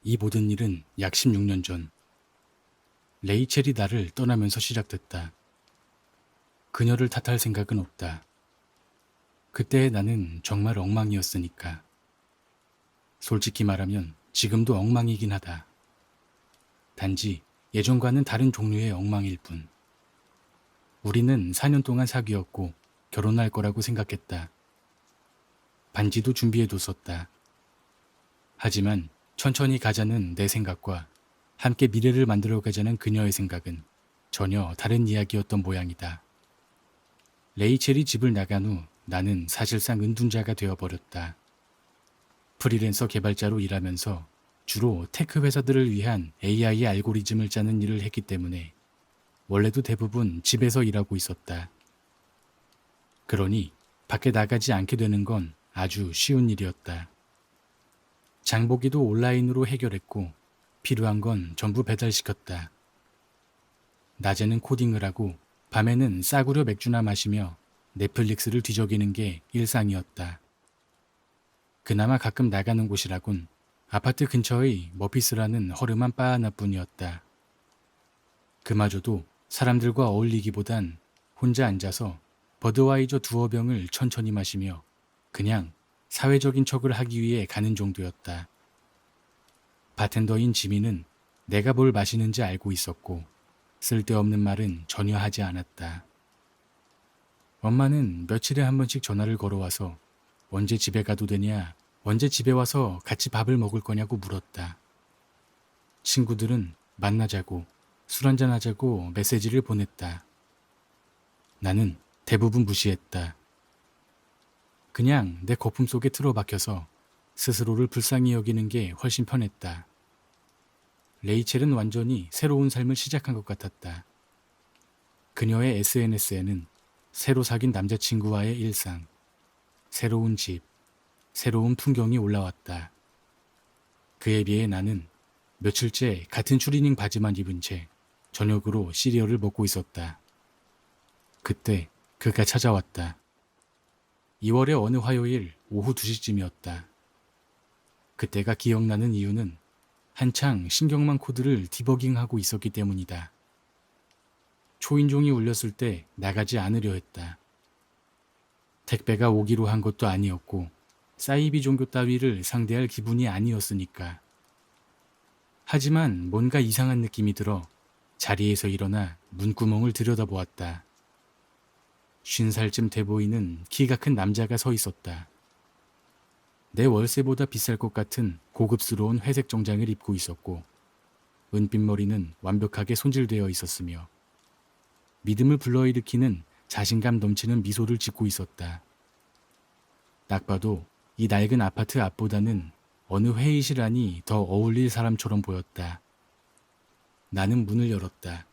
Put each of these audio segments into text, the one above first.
이 모든 일은 약 16년 전 레이첼이 나를 떠나면서 시작됐다. 그녀를 탓할 생각은 없다. 그때의 나는 정말 엉망이었으니까. 솔직히 말하면 지금도 엉망이긴 하다. 단지 예전과는 다른 종류의 엉망일 뿐. 우리는 4년 동안 사귀었고 결혼할 거라고 생각했다. 반지도 준비해뒀었다. 하지만 천천히 가자는 내 생각과 함께 미래를 만들어가자는 그녀의 생각은 전혀 다른 이야기였던 모양이다. 레이첼이 집을 나간 후 나는 사실상 은둔자가 되어버렸다. 프리랜서 개발자로 일하면서 주로 테크 회사들을 위한 AI 알고리즘을 짜는 일을 했기 때문에 원래도 대부분 집에서 일하고 있었다. 그러니 밖에 나가지 않게 되는 건 아주 쉬운 일이었다. 장보기도 온라인으로 해결했고 필요한 건 전부 배달시켰다. 낮에는 코딩을 하고 밤에는 싸구려 맥주나 마시며 넷플릭스를 뒤적이는 게 일상이었다. 그나마 가끔 나가는 곳이라곤 아파트 근처의 머피스라는 허름한 바 하나뿐이었다. 그마저도 사람들과 어울리기보단 혼자 앉아서 버드와이저 두어 병을 천천히 마시며 그냥 사회적인 척을 하기 위해 가는 정도였다. 바텐더인 지미는 내가 뭘 마시는지 알고 있었고 쓸데없는 말은 전혀 하지 않았다. 엄마는 며칠에 한 번씩 전화를 걸어와서 언제 집에 가도 되냐, 언제 집에 와서 같이 밥을 먹을 거냐고 물었다. 친구들은 만나자고, 술 한잔 하자고 메시지를 보냈다. 나는 대부분 무시했다. 그냥 내 거품 속에 틀어박혀서 스스로를 불쌍히 여기는 게 훨씬 편했다. 레이첼은 완전히 새로운 삶을 시작한 것 같았다. 그녀의 SNS에는 새로 사귄 남자친구와의 일상, 새로운 집, 새로운 풍경이 올라왔다. 그에 비해 나는 며칠째 같은 추리닝 바지만 입은 채 저녁으로 시리얼을 먹고 있었다. 그때 그가 찾아왔다. 2월의 어느 화요일 오후 2시쯤이었다. 그때가 기억나는 이유는 한창 신경망 코드를 디버깅하고 있었기 때문이다. 초인종이 울렸을 때 나가지 않으려 했다. 택배가 오기로 한 것도 아니었고 사이비 종교 따위를 상대할 기분이 아니었으니까. 하지만 뭔가 이상한 느낌이 들어 자리에서 일어나 문구멍을 들여다보았다. 50살쯤 돼 보이는 키가 큰 남자가 서 있었다. 내 월세보다 비쌀 것 같은 고급스러운 회색 정장을 입고 있었고 은빛 머리는 완벽하게 손질되어 있었으며 믿음을 불러일으키는 자신감 넘치는 미소를 짓고 있었다. 딱 봐도 이 낡은 아파트 앞보다는 어느 회의실 안이 더 어울릴 사람처럼 보였다. 나는 문을 열었다.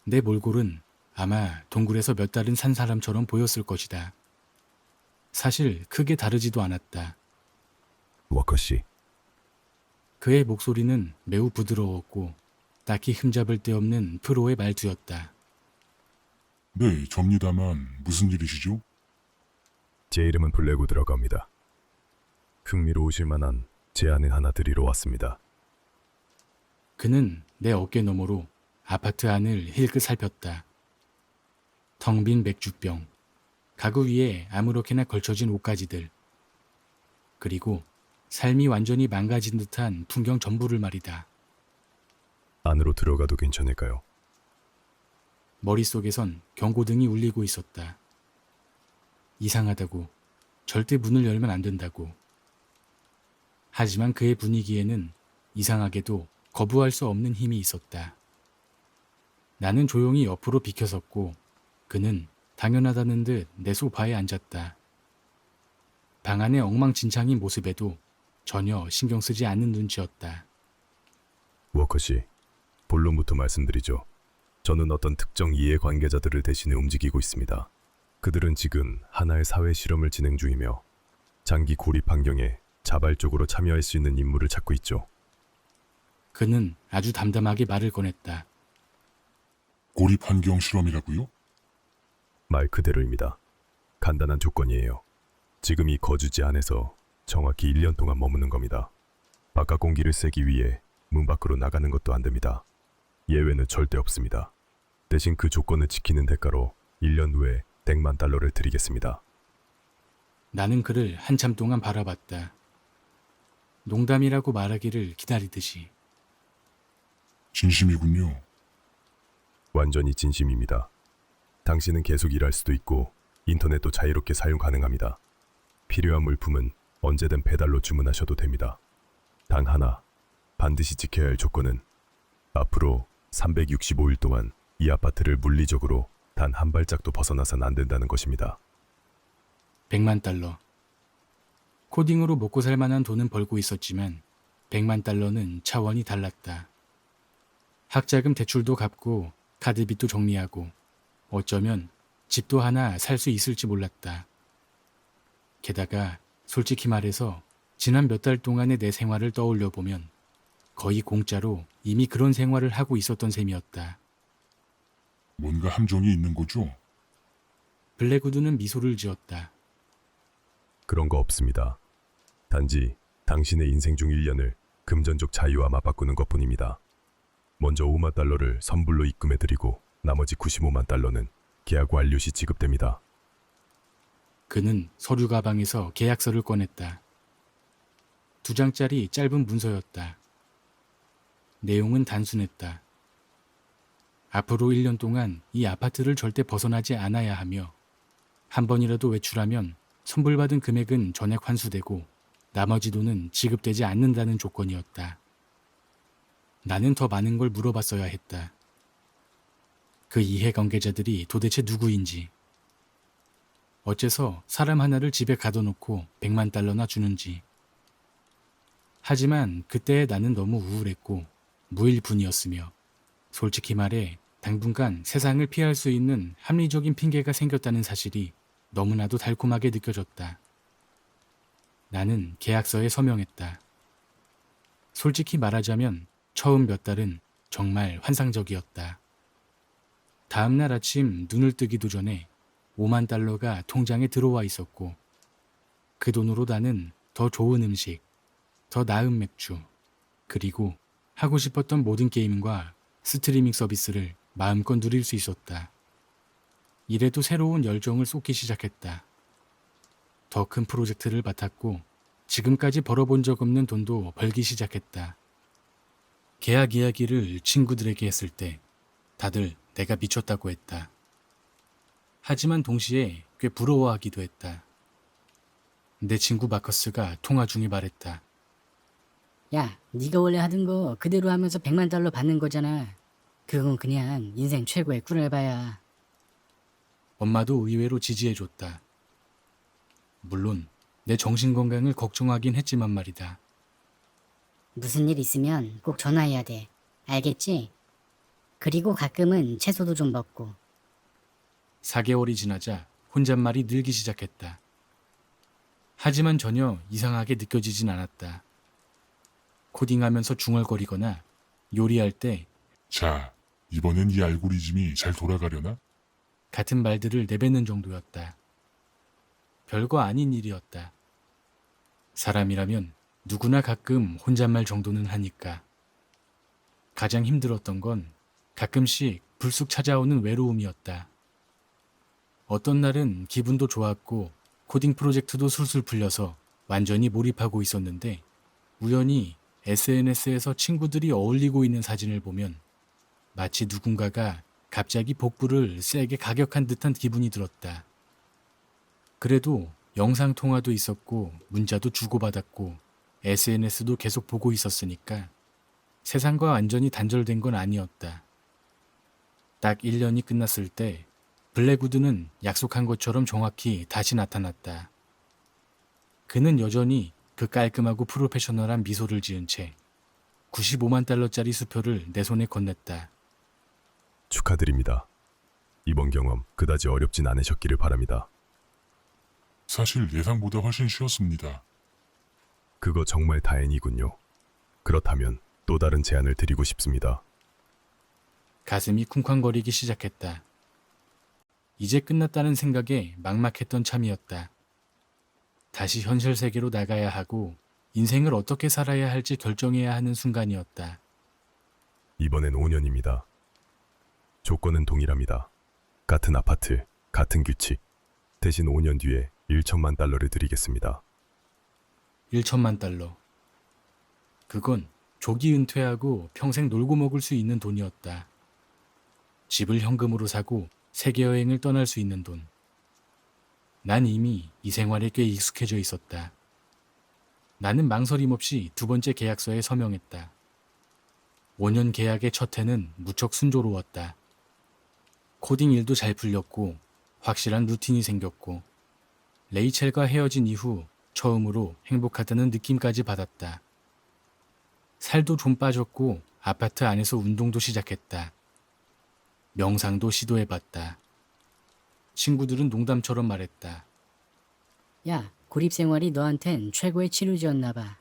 내 몰골은 아마 동굴에서 몇 달은 산 사람처럼 보였을 것이다. 사실 크게 다르지도 않았다. 워커 씨, 그의 목소리는 매우 부드러웠고 딱히 흠잡을 데 없는 프로의 말투였다. 네, 접니다만 무슨 일이시죠? 제 이름은 블레고 들어갑니다. 흥미로우실 만한 제안을 하나 드리러 왔습니다. 그는 내 어깨 너머로 아파트 안을 힐끗 살폈다. 텅 빈 맥주병, 가구 위에 아무렇게나 걸쳐진 옷가지들, 그리고 삶이 완전히 망가진 듯한 풍경 전부를 말이다. 안으로 들어가도 괜찮을까요? 머릿속에선 경고등이 울리고 있었다. 이상하다고, 절대 문을 열면 안 된다고. 하지만 그의 분위기에는 이상하게도 거부할 수 없는 힘이 있었다. 나는 조용히 옆으로 비켜섰고 그는 당연하다는 듯 내 소파에 앉았다. 방 안의 엉망진창인 모습에도 전혀 신경 쓰지 않는 눈치였다. 워커 씨, 본론부터 말씀드리죠. 저는 어떤 특정 이해관계자들을 대신해 움직이고 있습니다. 그들은 지금 하나의 사회 실험을 진행 중이며 장기 고립 환경에 자발적으로 참여할 수 있는 인물을 찾고 있죠. 그는 아주 담담하게 말을 꺼냈다. 고립 환경 실험이라고요? 말 그대로입니다. 간단한 조건이에요. 지금 이 거주지 안에서 정확히 1년 동안 머무는 겁니다. 바깥 공기를 쐬기 위해 문 밖으로 나가는 것도 안 됩니다. 예외는 절대 없습니다. 대신 그 조건을 지키는 대가로 1년 후에 100만 달러를 드리겠습니다. 나는 그를 한참 동안 바라봤다. 농담이라고 말하기를 기다리듯이. 진심이군요. 완전히 진심입니다. 당신은 계속 일할 수도 있고 인터넷도 자유롭게 사용 가능합니다. 필요한 물품은 언제든 배달로 주문하셔도 됩니다. 단 하나, 반드시 지켜야 할 조건은 앞으로 365일 동안 이 아파트를 물리적으로 단 한 발짝도 벗어나선 안 된다는 것입니다. 100만 달러. 코딩으로 먹고 살 만한 돈은 벌고 있었지만 100만 달러는 차원이 달랐다. 학자금 대출도 갚고 카드빚도 정리하고 어쩌면 집도 하나 살 수 있을지 몰랐다. 게다가 솔직히 말해서 지난 몇 달 동안의 내 생활을 떠올려 보면 거의 공짜로 이미 그런 생활을 하고 있었던 셈이었다. 뭔가 함정이 있는 거죠? 블랙우드는 미소를 지었다. 그런 거 없습니다. 단지 당신의 인생 중 1년을 금전적 자유와 맞바꾸는 것뿐입니다. 먼저 5만 달러를 선불로 입금해드리고 나머지 95만 달러는 계약 완료 시 지급됩니다. 그는 서류 가방에서 계약서를 꺼냈다. 2장짜리 짧은 문서였다. 내용은 단순했다. 앞으로 1년 동안 이 아파트를 절대 벗어나지 않아야 하며 한 번이라도 외출하면 선불받은 금액은 전액 환수되고 나머지 돈은 지급되지 않는다는 조건이었다. 나는 더 많은 걸 물어봤어야 했다. 그 이해관계자들이 도대체 누구인지, 어째서 사람 하나를 집에 가둬놓고 100만 달러나 주는지. 하지만 그때의 나는 너무 우울했고 무일푼이었으며 솔직히 말해 당분간 세상을 피할 수 있는 합리적인 핑계가 생겼다는 사실이 너무나도 달콤하게 느껴졌다. 나는 계약서에 서명했다. 솔직히 말하자면 처음 몇 달은 정말 환상적이었다. 다음 날 아침 눈을 뜨기도 전에 5만 달러가 통장에 들어와 있었고 그 돈으로 나는 더 좋은 음식, 더 나은 맥주, 그리고 하고 싶었던 모든 게임과 스트리밍 서비스를 마음껏 누릴 수 있었다. 이래도 새로운 열정을 쏟기 시작했다. 더 큰 프로젝트를 맡았고 지금까지 벌어본 적 없는 돈도 벌기 시작했다. 계약 이야기를 친구들에게 했을 때 다들 내가 미쳤다고 했다. 하지만 동시에 꽤 부러워하기도 했다. 내 친구 마커스가 통화 중에 말했다. 야, 네가 원래 하던 거 그대로 하면서 100만 달러 받는 거잖아. 그건 그냥 인생 최고의 꿀알바야. 엄마도 의외로 지지해줬다. 물론 내 정신건강을 걱정하긴 했지만 말이다. 무슨 일 있으면 꼭 전화해야 돼. 알겠지? 그리고 가끔은 채소도 좀 먹고. 4개월이 지나자 혼잣말이 늘기 시작했다. 하지만 전혀 이상하게 느껴지진 않았다. 코딩하면서 중얼거리거나 요리할 때 자, 이번엔 이 알고리즘이 잘 돌아가려나? 같은 말들을 내뱉는 정도였다. 별거 아닌 일이었다. 사람이라면 누구나 가끔 혼잣말 정도는 하니까. 가장 힘들었던 건 가끔씩 불쑥 찾아오는 외로움이었다. 어떤 날은 기분도 좋았고 코딩 프로젝트도 술술 풀려서 완전히 몰입하고 있었는데 우연히 SNS에서 친구들이 어울리고 있는 사진을 보면 마치 누군가가 갑자기 복부를 세게 가격한 듯한 기분이 들었다. 그래도 영상통화도 있었고 문자도 주고받았고 SNS도 계속 보고 있었으니까 세상과 완전히 단절된 건 아니었다. 딱 1년이 끝났을 때 블랙우드는 약속한 것처럼 정확히 다시 나타났다. 그는 여전히 그 깔끔하고 프로페셔널한 미소를 지은 채 95만 달러짜리 수표를 내 손에 건넸다. 축하드립니다. 이번 경험 그다지 어렵진 않으셨기를 바랍니다. 사실 예상보다 훨씬 쉬웠습니다. 그거 정말 다행이군요. 그렇다면 또 다른 제안을 드리고 싶습니다. 가슴이 쿵쾅거리기 시작했다. 이제 끝났다는 생각에 막막했던 참이었다. 다시 현실 세계로 나가야 하고 인생을 어떻게 살아야 할지 결정해야 하는 순간이었다. 이번엔 5년입니다. 조건은 동일합니다. 같은 아파트, 같은 규칙. 대신 5년 뒤에 1천만 달러를 드리겠습니다. 1천만 달러. 그건 조기 은퇴하고 평생 놀고 먹을 수 있는 돈이었다. 집을 현금으로 사고 세계 여행을 떠날 수 있는 돈. 난 이미 이 생활에 꽤 익숙해져 있었다. 나는 망설임 없이 두 번째 계약서에 서명했다. 5년 계약의 첫 해는 무척 순조로웠다. 코딩 일도 잘 풀렸고 확실한 루틴이 생겼고 레이첼과 헤어진 이후 처음으로 행복하다는 느낌까지 받았다. 살도 좀 빠졌고 아파트 안에서 운동도 시작했다. 명상도 시도해봤다. 친구들은 농담처럼 말했다. 야, 고립 생활이 너한텐 최고의 치료제였나 봐.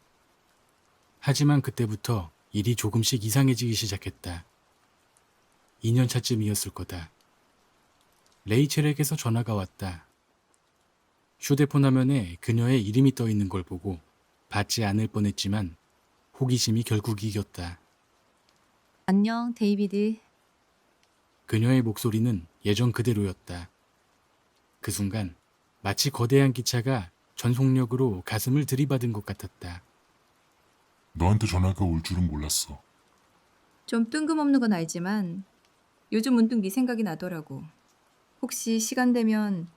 하지만 그때부터 일이 조금씩 이상해지기 시작했다. 2년차쯤이었을 거다. 레이첼에게서 전화가 왔다. 휴대폰 화면에 그녀의 이름이 떠 있는 걸 보고 받지 않을 뻔했지만 호기심이 결국 이겼다. 안녕, 데이비드. 그녀의 목소리는 예전 그대로였다. 그 순간 마치 거대한 기차가 전속력으로 가슴을 들이받은 것 같았다. 너한테 전화가 올 줄은 몰랐어. 좀 뜬금없는 건 알지만 요즘 문득 네 생각이 나더라고. 혹시 시간 되면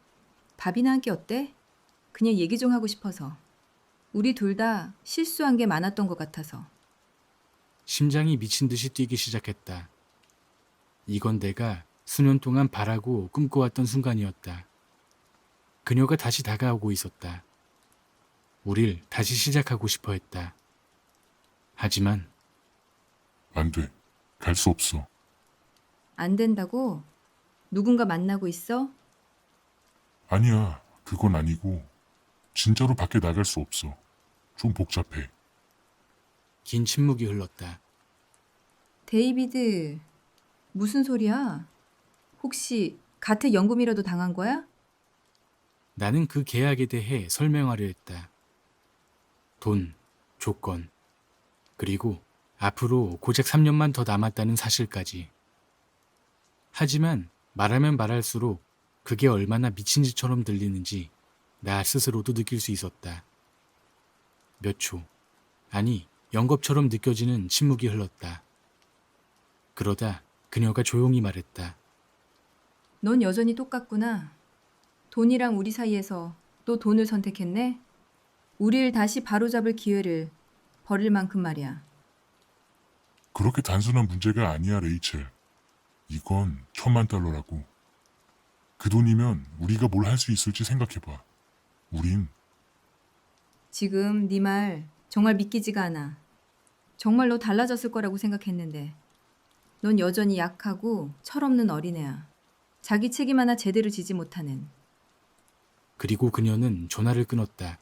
밥이나 한 끼 어때? 그냥 얘기 좀 하고 싶어서. 우리 둘 다 실수한 게 많았던 것 같아서. 심장이 미친 듯이 뛰기 시작했다. 이건 내가 수년 동안 바라고 꿈꿔왔던 순간이었다. 그녀가 다시 다가오고 있었다. 우릴 다시 시작하고 싶어 했다. 하지만 안 돼. 갈 수 없어. 안 된다고? 누군가 만나고 있어? 아니야. 그건 아니고 진짜로 밖에 나갈 수 없어. 좀 복잡해. 긴 침묵이 흘렀다. 데이비드, 무슨 소리야? 혹시 가택연금이라도 당한 거야? 나는 그 계약에 대해 설명하려 했다. 돈, 조건, 그리고 앞으로 고작 3년만 더 남았다는 사실까지. 하지만 말하면 말할수록 그게 얼마나 미친 짓처럼 들리는지 나 스스로도 느낄 수 있었다. 몇 초, 아니 영겁처럼 느껴지는 침묵이 흘렀다. 그러다 그녀가 조용히 말했다. 넌 여전히 똑같구나. 돈이랑 우리 사이에서 또 돈을 선택했네? 우리를 다시 바로잡을 기회를 버릴 만큼 말이야. 그렇게 단순한 문제가 아니야, 레이첼. 이건 1,000만 달러라고. 그 돈이면 우리가 뭘 할 수 있을지 생각해봐. 우린 지금 네 말 정말 믿기지가 않아. 정말 너 달라졌을 거라고 생각했는데 넌 여전히 약하고 철없는 어린애야. 자기 책임 하나 제대로 지지 못하는. 그리고 그녀는 전화를 끊었다.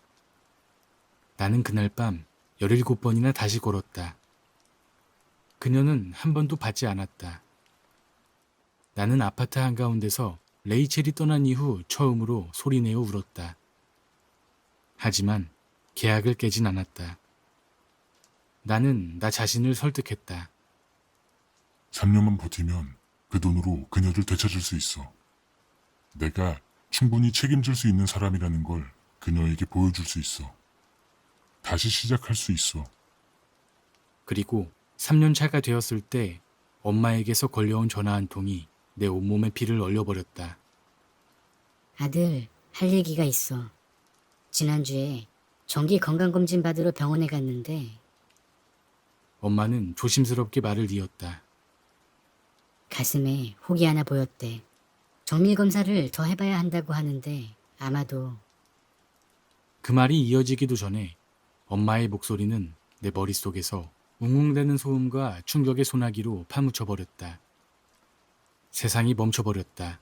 나는 그날 밤 17번이나 다시 걸었다. 그녀는 한 번도 받지 않았다. 나는 아파트 한가운데서 레이첼이 떠난 이후 처음으로 소리내어 울었다. 하지만 계약을 깨진 않았다. 나는 나 자신을 설득했다. 3년만 버티면 그 돈으로 그녀를 되찾을 수 있어. 내가 충분히 책임질 수 있는 사람이라는 걸 그녀에게 보여줄 수 있어. 다시 시작할 수 있어. 그리고 3년 차가 되었을 때 엄마에게서 걸려온 전화 한 통이 내 온몸에 피를 얼려버렸다. 아들, 할 얘기가 있어. 지난주에 정기 건강검진 받으러 병원에 갔는데 엄마는 조심스럽게 말을 이었다. 가슴에 혹이 하나 보였대. 정밀검사를 더 해봐야 한다고 하는데 아마도. 그 말이 이어지기도 전에 엄마의 목소리는 내 머릿속에서 웅웅대는 소음과 충격의 소나기로 파묻혀버렸다. 세상이 멈춰버렸다.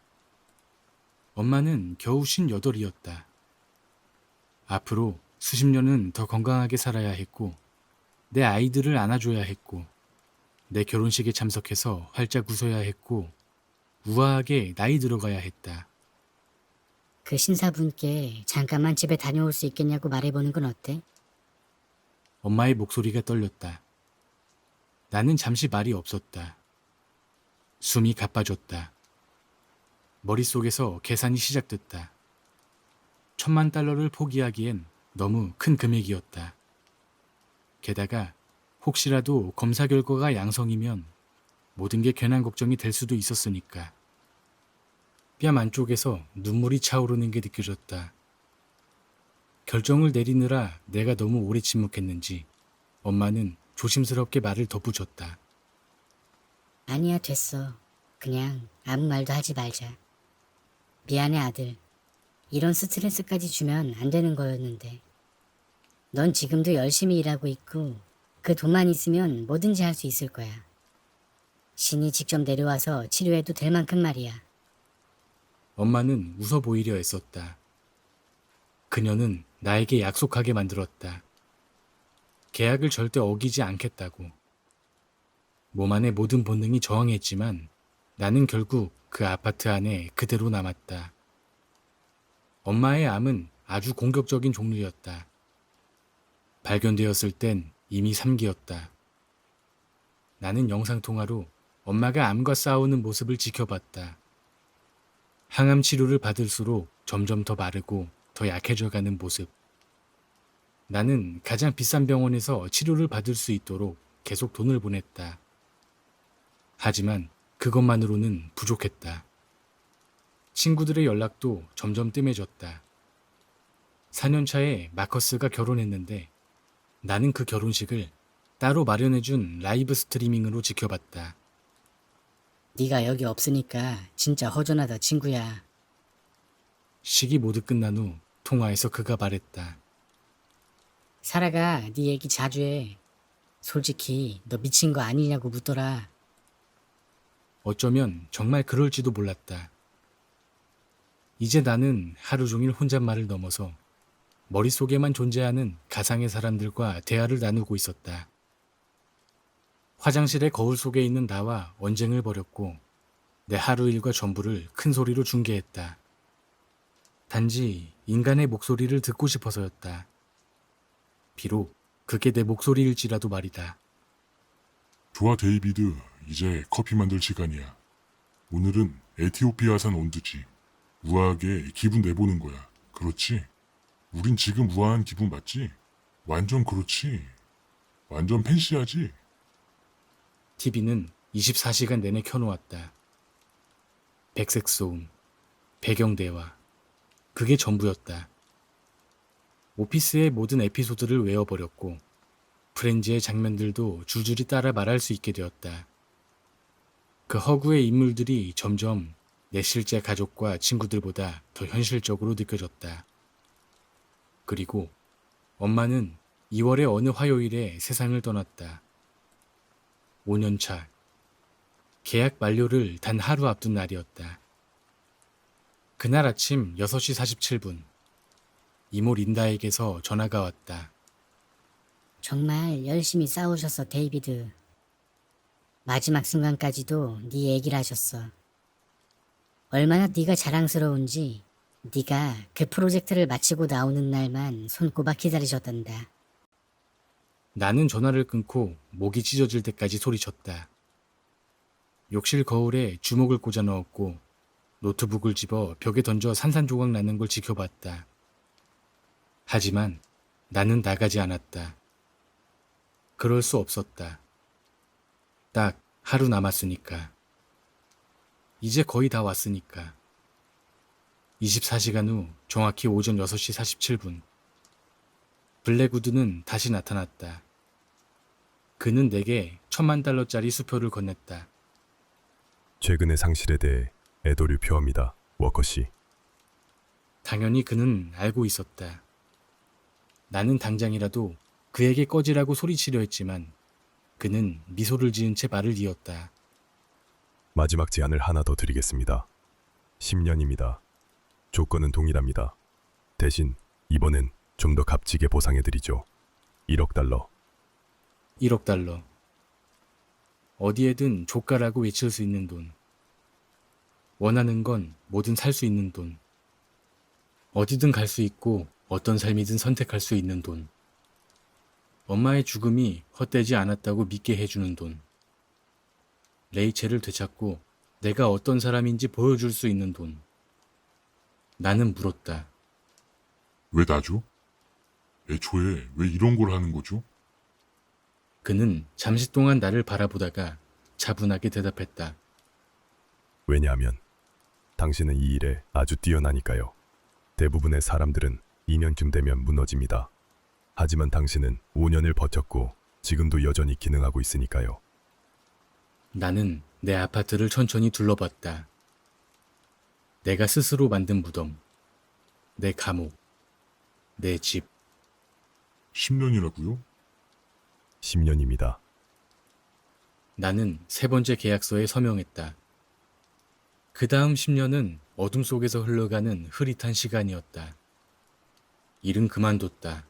엄마는 겨우 58이었다. 앞으로 수십 년은 더 건강하게 살아야 했고 내 아이들을 안아줘야 했고 내 결혼식에 참석해서 활짝 웃어야 했고 우아하게 나이 들어가야 했다. 그 신사분께 잠깐만 집에 다녀올 수 있겠냐고 말해보는 건 어때? 엄마의 목소리가 떨렸다. 나는 잠시 말이 없었다. 숨이 가빠졌다. 머릿속에서 계산이 시작됐다. $10,000를 포기하기엔 너무 큰 금액이었다. 게다가 혹시라도 검사 결과가 양성이면 모든 게 괜한 걱정이 될 수도 있었으니까. 뺨 안쪽에서 눈물이 차오르는 게 느껴졌다. 결정을 내리느라 내가 너무 오래 침묵했는지 엄마는 조심스럽게 말을 덧붙였다. 아니야, 됐어. 그냥 아무 말도 하지 말자. 미안해, 아들. 이런 스트레스까지 주면 안 되는 거였는데. 넌 지금도 열심히 일하고 있고 그 돈만 있으면 뭐든지 할 수 있을 거야. 신이 직접 내려와서 치료해도 될 만큼 말이야. 엄마는 웃어 보이려 애썼다. 그녀는 나에게 약속하게 만들었다. 계약을 절대 어기지 않겠다고. 몸 안의 모든 본능이 저항했지만 나는 결국 그 아파트 안에 그대로 남았다. 엄마의 암은 아주 공격적인 종류였다. 발견되었을 땐 이미 3기였다. 나는 영상통화로 엄마가 암과 싸우는 모습을 지켜봤다. 항암 치료를 받을수록 점점 더 마르고 더 약해져가는 모습. 나는 가장 비싼 병원에서 치료를 받을 수 있도록 계속 돈을 보냈다. 하지만 그것만으로는 부족했다. 친구들의 연락도 점점 뜸해졌다. 4년차에 마커스가 결혼했는데 나는 그 결혼식을 따로 마련해준 라이브 스트리밍으로 지켜봤다. 네가 여기 없으니까 진짜 허전하다, 친구야. 식이 모두 끝난 후 통화에서 그가 말했다. 사라가 네 얘기 자주 해. 솔직히 너 미친 거 아니냐고 묻더라. 어쩌면 정말 그럴지도 몰랐다. 이제 나는 하루 종일 혼잣말을 넘어서 머릿속에만 존재하는 가상의 사람들과 대화를 나누고 있었다. 화장실의 거울 속에 있는 나와 언쟁을 벌였고 내 하루 일과 전부를 큰 소리로 중계했다. 단지 인간의 목소리를 듣고 싶어서였다. 비록 그게 내 목소리일지라도 말이다. 좋아, 데이비드. 이제 커피 만들 시간이야. 오늘은 에티오피아산 온두지. 우아하게 기분 내보는 거야. 그렇지? 우린 지금 우아한 기분 맞지? 완전 그렇지. 완전 팬시하지? TV는 24시간 내내 켜놓았다. 백색 소음, 배경 대화, 그게 전부였다. 오피스의 모든 에피소드를 외워버렸고 프렌즈의 장면들도 줄줄이 따라 말할 수 있게 되었다. 그 허구의 인물들이 점점 내 실제 가족과 친구들보다 더 현실적으로 느껴졌다. 그리고 엄마는 2월의 어느 화요일에 세상을 떠났다. 5년차. 계약 만료를 단 하루 앞둔 날이었다. 그날 아침 6시 47분. 이모 린다에게서 전화가 왔다. 정말 열심히 싸우셨어, 데이비드. 마지막 순간까지도 네 얘기를 하셨어. 얼마나 네가 자랑스러운지 네가 그 프로젝트를 마치고 나오는 날만 손꼽아 기다리셨단다. 나는 전화를 끊고 목이 찢어질 때까지 소리쳤다. 욕실 거울에 주먹을 꽂아 넣었고 노트북을 집어 벽에 던져 산산조각 나는 걸 지켜봤다. 하지만 나는 나가지 않았다. 그럴 수 없었다. 딱 하루 남았으니까. 이제 거의 다 왔으니까. 24시간 후 정확히 오전 6시 47분. 블랙우드는 다시 나타났다. 그는 내게 $10,000,000짜리 수표를 건넸다. 최근의 상실에 대해 애도를 표합니다. 워커씨. 당연히 그는 알고 있었다. 나는 당장이라도 그에게 꺼지라고 소리치려 했지만 그는 미소를 지은 채 말을 이었다. 마지막 제안을 하나 더 드리겠습니다. 10년입니다. 조건은 동일합니다. 대신 이번엔 좀 더 값지게 보상해드리죠. $1억. $1억. 어디에든 조카라고 외칠 수 있는 돈. 원하는 건 뭐든 살 수 있는 돈. 어디든 갈 수 있고 어떤 삶이든 선택할 수 있는 돈. 엄마의 죽음이 헛되지 않았다고 믿게 해주는 돈. 레이첼을 되찾고 내가 어떤 사람인지 보여줄 수 있는 돈. 나는 물었다. 왜 나죠? 애초에 왜 이런 걸 하는 거죠? 그는 잠시 동안 나를 바라보다가 차분하게 대답했다. 왜냐하면 당신은 이 일에 아주 뛰어나니까요. 대부분의 사람들은 2년쯤 되면 무너집니다. 하지만 당신은 5년을 버텼고 지금도 여전히 기능하고 있으니까요. 나는 내 아파트를 천천히 둘러봤다. 내가 스스로 만든 무덤, 내 감옥, 내 집. 10년이라고요? 10년입니다. 나는 세 번째 계약서에 서명했다. 그 다음 10년은 어둠 속에서 흘러가는 흐릿한 시간이었다. 일은 그만뒀다.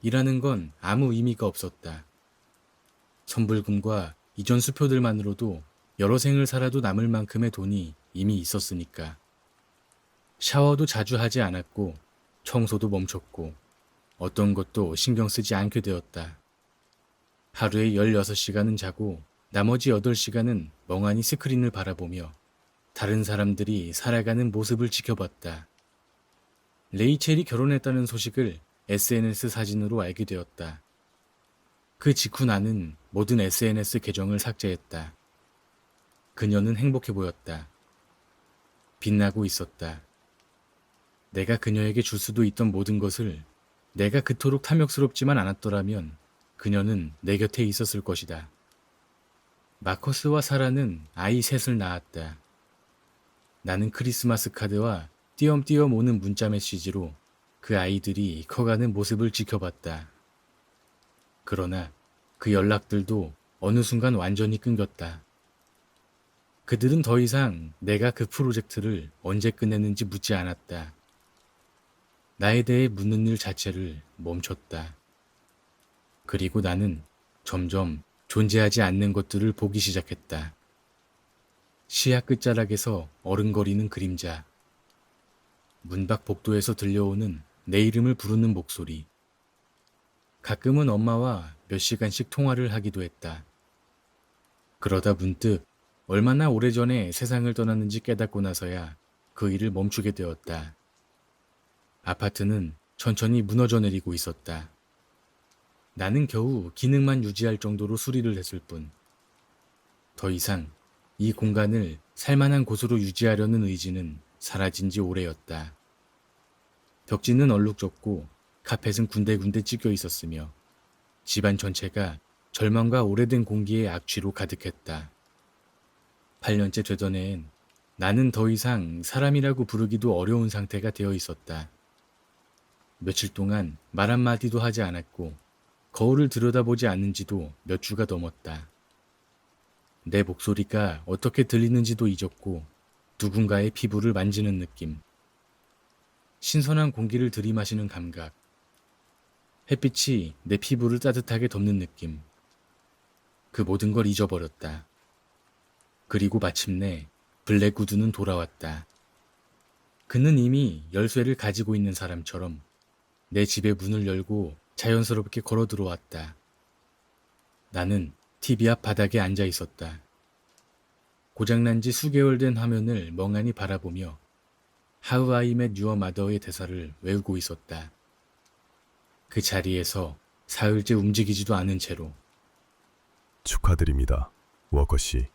일하는 건 아무 의미가 없었다. 선불금과 이전 수표들만으로도 여러 생을 살아도 남을 만큼의 돈이 이미 있었으니까. 샤워도 자주 하지 않았고 청소도 멈췄고 어떤 것도 신경 쓰지 않게 되었다. 하루에 16시간은 자고 나머지 8시간은 멍하니 스크린을 바라보며 다른 사람들이 살아가는 모습을 지켜봤다. 레이첼이 결혼했다는 소식을 SNS 사진으로 알게 되었다. 그 직후 나는 모든 SNS 계정을 삭제했다. 그녀는 행복해 보였다. 빛나고 있었다. 내가 그녀에게 줄 수도 있던 모든 것을 내가 그토록 탐욕스럽지만 않았더라면 그녀는 내 곁에 있었을 것이다. 마커스와 사라는 아이 셋을 낳았다. 나는 크리스마스 카드와 띄엄띄엄 오는 문자 메시지로 그 아이들이 커가는 모습을 지켜봤다. 그러나 그 연락들도 어느 순간 완전히 끊겼다. 그들은 더 이상 내가 그 프로젝트를 언제 끝냈는지 묻지 않았다. 나에 대해 묻는 일 자체를 멈췄다. 그리고 나는 점점 존재하지 않는 것들을 보기 시작했다. 시야 끝자락에서 어른거리는 그림자, 문 밖 복도에서 들려오는 내 이름을 부르는 목소리, 가끔은 엄마와 몇 시간씩 통화를 하기도 했다. 그러다 문득 얼마나 오래전에 세상을 떠났는지 깨닫고 나서야 그 일을 멈추게 되었다. 아파트는 천천히 무너져 내리고 있었다. 나는 겨우 기능만 유지할 정도로 수리를 했을 뿐. 더 이상 이 공간을 살만한 곳으로 유지하려는 의지는 사라진 지 오래였다. 벽지는 얼룩졌고 카펫은 군데군데 찢겨 있었으며 집안 전체가 절망과 오래된 공기의 악취로 가득했다. 8년째 되던 해엔 나는 더 이상 사람이라고 부르기도 어려운 상태가 되어 있었다. 며칠 동안 말 한마디도 하지 않았고 거울을 들여다보지 않는 지도 몇 주가 넘었다. 내 목소리가 어떻게 들리는지도 잊었고 누군가의 피부를 만지는 느낌, 신선한 공기를 들이마시는 감각, 햇빛이 내 피부를 따뜻하게 덮는 느낌, 그 모든 걸 잊어버렸다. 그리고 마침내 블랙 우드는 돌아왔다. 그는 이미 열쇠를 가지고 있는 사람처럼 내 집의 문을 열고 자연스럽게 걸어 들어왔다. 나는 TV 앞 바닥에 앉아 있었다. 고장난 지 수개월 된 화면을 멍하니 바라보며 How I Met Your Mother의 대사를 외우고 있었다. 그 자리에서 사흘째 움직이지도 않은 채로. 축하드립니다, 워커 씨.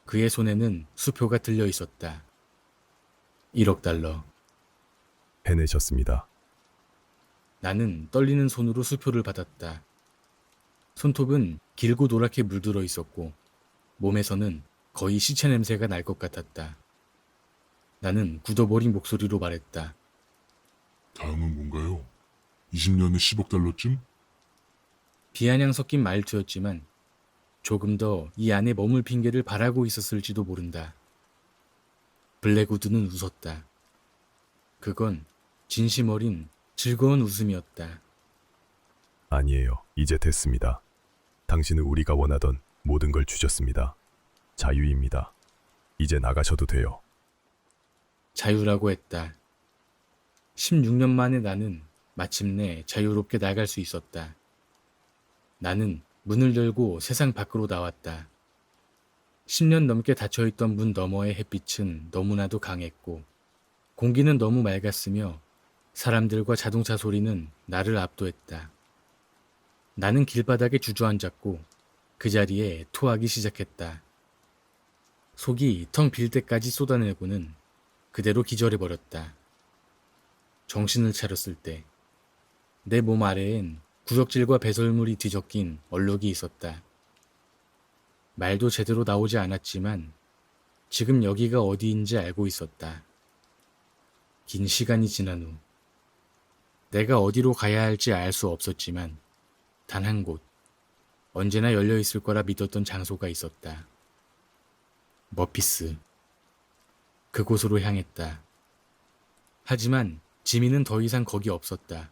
그의 손에는 수표가 들려 있었다. 1억 달러. 해내셨습니다. 나는 떨리는 손으로 수표를 받았다. 손톱은 길고 노랗게 물들어 있었고 몸에서는 거의 시체 냄새가 날 것 같았다. 나는 굳어버린 목소리로 말했다. 다음은 뭔가요? 20년에 10억 달러쯤? 비아냥 섞인 말투였지만 조금 더 이 안에 머물 핑계를 바라고 있었을지도 모른다. 블랙우드는 웃었다. 그건 진심 어린 즐거운 웃음이었다. 아니에요. 이제 됐습니다. 당신은 우리가 원하던 모든 걸 주셨습니다. 자유입니다. 이제 나가셔도 돼요. 자유라고 했다. 16년 만에 나는 마침내 자유롭게 나갈 수 있었다. 나는 문을 열고 세상 밖으로 나왔다. 10년 넘게 닫혀있던 문 너머의 햇빛은 너무나도 강했고 공기는 너무 맑았으며 사람들과 자동차 소리는 나를 압도했다. 나는 길바닥에 주저앉았고 그 자리에 토하기 시작했다. 속이 텅 빌 때까지 쏟아내고는 그대로 기절해버렸다. 정신을 차렸을 때 내 몸 아래엔 구역질과 배설물이 뒤섞인 얼룩이 있었다. 말도 제대로 나오지 않았지만 지금 여기가 어디인지 알고 있었다. 긴 시간이 지난 후 내가 어디로 가야 할지 알 수 없었지만 단 한 곳, 언제나 열려 있을 거라 믿었던 장소가 있었다. 머피스. 그곳으로 향했다. 하지만 지민은 더 이상 거기 없었다.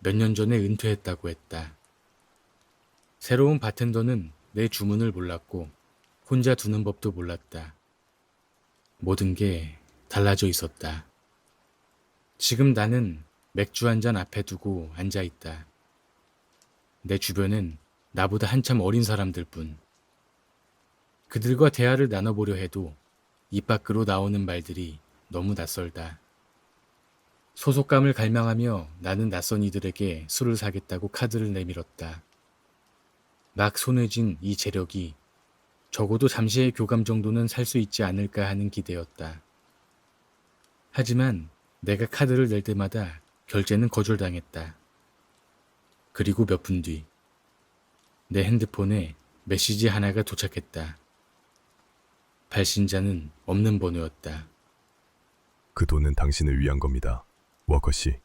몇 년 전에 은퇴했다고 했다. 새로운 바텐더는 내 주문을 몰랐고 혼자 두는 법도 몰랐다. 모든 게 달라져 있었다. 지금 나는 맥주 한 잔 앞에 두고 앉아 있다. 내 주변엔 나보다 한참 어린 사람들 뿐. 그들과 대화를 나눠보려 해도 입 밖으로 나오는 말들이 너무 낯설다. 소속감을 갈망하며 나는 낯선 이들에게 술을 사겠다고 카드를 내밀었다. 막 손에 쥔 이 재력이 적어도 잠시의 교감 정도는 살 수 있지 않을까 하는 기대였다. 하지만 내가 카드를 낼 때마다 결제는 거절당했다. 그리고 몇 분 뒤, 내 핸드폰에 메시지 하나가 도착했다. 발신자는 없는 번호였다. 그 돈은 당신을 위한 겁니다. 워커 씨.